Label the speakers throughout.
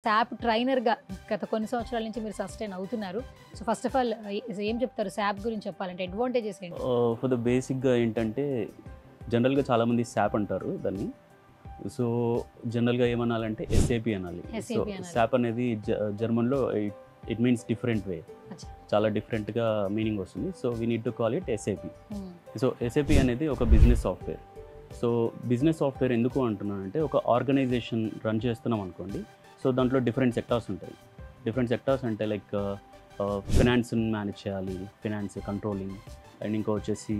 Speaker 1: సాప్ ట్రైనర్‌గా గత కొన్ని సంవత్సరాల నుంచి మీరు సస్టైన్ అవుతున్నారు. సో, ఫస్ట్ ఆఫ్ ఆల్ ఏం చెప్తారు సాప్ గురించి చెప్పాలంటే అడ్వాంటేజెస్ ఏంటి?
Speaker 2: ఫర్ ద బేసిక్‌గా ఏంటంటే, జనరల్‌గా చాలామంది సాప్ అంటారు దాన్ని. సో, జనరల్‌గా ఏమనాలంటే ఎస్ఏపీ అనాలి. సో,
Speaker 1: SAP అనాలి.
Speaker 2: సాప్ అనేది జర్మన్‌లో ఇట్ మీన్స్ డిఫరెంట్ వే.
Speaker 1: అచ్చా!
Speaker 2: చాలా డిఫరెంట్‌గా మీనింగ్ వస్తుంది. So, we need to call it SAP.
Speaker 1: Hmm.
Speaker 2: So, SAP అనేది ఒక business software. So, business software ఎందుకు అంటున్నానంటే, ఒక ఆర్గనైజేషన్ రన్ చేస్తున్నాం అనుకోండి. సో, దాంట్లో డిఫరెంట్ సెక్టార్స్ ఉంటాయి. డిఫరెంట్ సెక్టార్స్ అంటే లైక్ ఫినాన్స్‌ని మేనేజ్ చేయాలి. ఫినాన్స్, కంట్రోలింగ్ అండ్ ఇంకా వచ్చేసి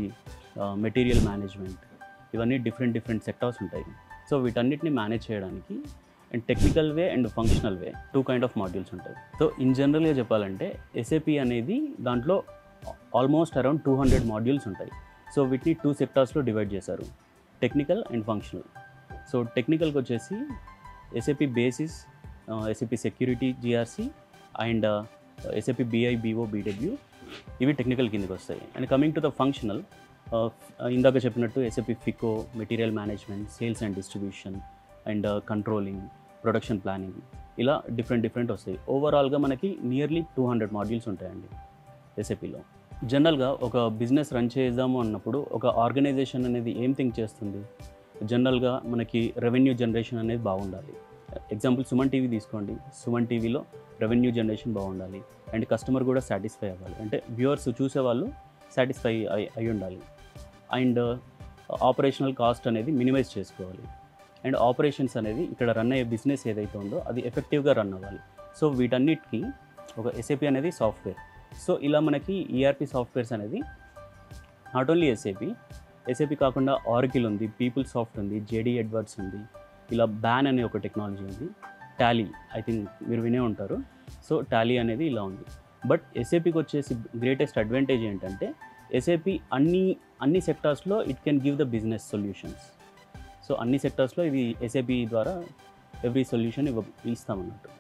Speaker 2: మెటీరియల్ మేనేజ్మెంట్. ఇవన్నీ డిఫరెంట్ సెక్టార్స్ ఉంటాయి. సో, వీటన్నిటిని మేనేజ్ చేయడానికి and technical way and functional way 2 kind of modules ఉంటాయి. సో, ఇన్ జనరల్‌గా చెప్పాలంటే ఎస్ఏపీ అనేది దాంట్లో ఆల్మోస్ట్ అరౌండ్ 200 మాడ్యూల్స్ ఉంటాయి. సో, వీటిని 2 సెక్టార్స్‌లో డివైడ్ చేశారు. Technical and functional. సో, టెక్నికల్‌కి వచ్చేసి SAP basis, SAP security GRC and SAP BI, BO, BW ఇవి టెక్నికల్ కిందకి వస్తాయి. And coming to the functional, ఇందాక చెప్పినట్టు SAP Fico, material management, sales and distribution and controlling, production planning ఇలా different వస్తాయి. ఓవరాల్గా మనకి నియర్లీ 200 మాడ్యూల్స్ ఉంటాయండి ఎస్ఏపీలో. జనరల్గా ఒక బిజినెస్ రన్ చేద్దాము అన్నప్పుడు ఒక ఆర్గనైజేషన్ అనేది ఏం థింక్ చేస్తుంది? జనరల్గా మనకి రెవెన్యూ జనరేషన్ అనేది బాగుండాలి. ఎగ్జాంపుల్ సుమన్ టీవీ తీసుకోండి. సుమన్ టీవీలో రెవెన్యూ జనరేషన్ బాగుండాలి అండ్ కస్టమర్ కూడా సాటిస్ఫై అవ్వాలి. అంటే వ్యూవర్స్ చూసేవాళ్ళు సాటిస్ఫై అయి ఉండాలి. అండ్ ఆపరేషనల్ కాస్ట్ అనేది మినిమైజ్ చేసుకోవాలి. అండ్ ఆపరేషన్స్ అనేది ఇక్కడ రన్ అయ్యే బిజినెస్ ఏదైతే ఉందో అది ఎఫెక్టివ్గా రన్ అవ్వాలి. సో, వీటన్నిటికీ ఒక ఎస్ఏపీ అనేది సాఫ్ట్వేర్. సో, ఇలా మనకి ఈఆర్పీ సాఫ్ట్వేర్స్ అనేది నాట్ ఓన్లీ ఎస్ఏపీ కాకుండా ఆరకిల్ ఉంది, పీపుల్ సాఫ్ట్ ఉంది, జేడీ ఎడ్వర్డ్స్ ఉంది, ఇలా బ్యాన్ అనే ఒక టెక్నాలజీ ఉంది, టాలీ ఐ థింక్ మీరు వినే ఉంటారు. సో, టాలీ అనేది ఇలా ఉంది. బట్ ఎస్ఏపీకి వచ్చేసి గ్రేటెస్ట్ అడ్వాంటేజ్ ఏంటంటే ఎస్ఏపీ అన్ని సెక్టార్స్లో it can give the business solutions. So, అన్ని సెక్టార్స్లో ఇది ఎస్ఏపీ ద్వారా ఎవ్రీ సొల్యూషన్ ఇస్తామన్నట్టు.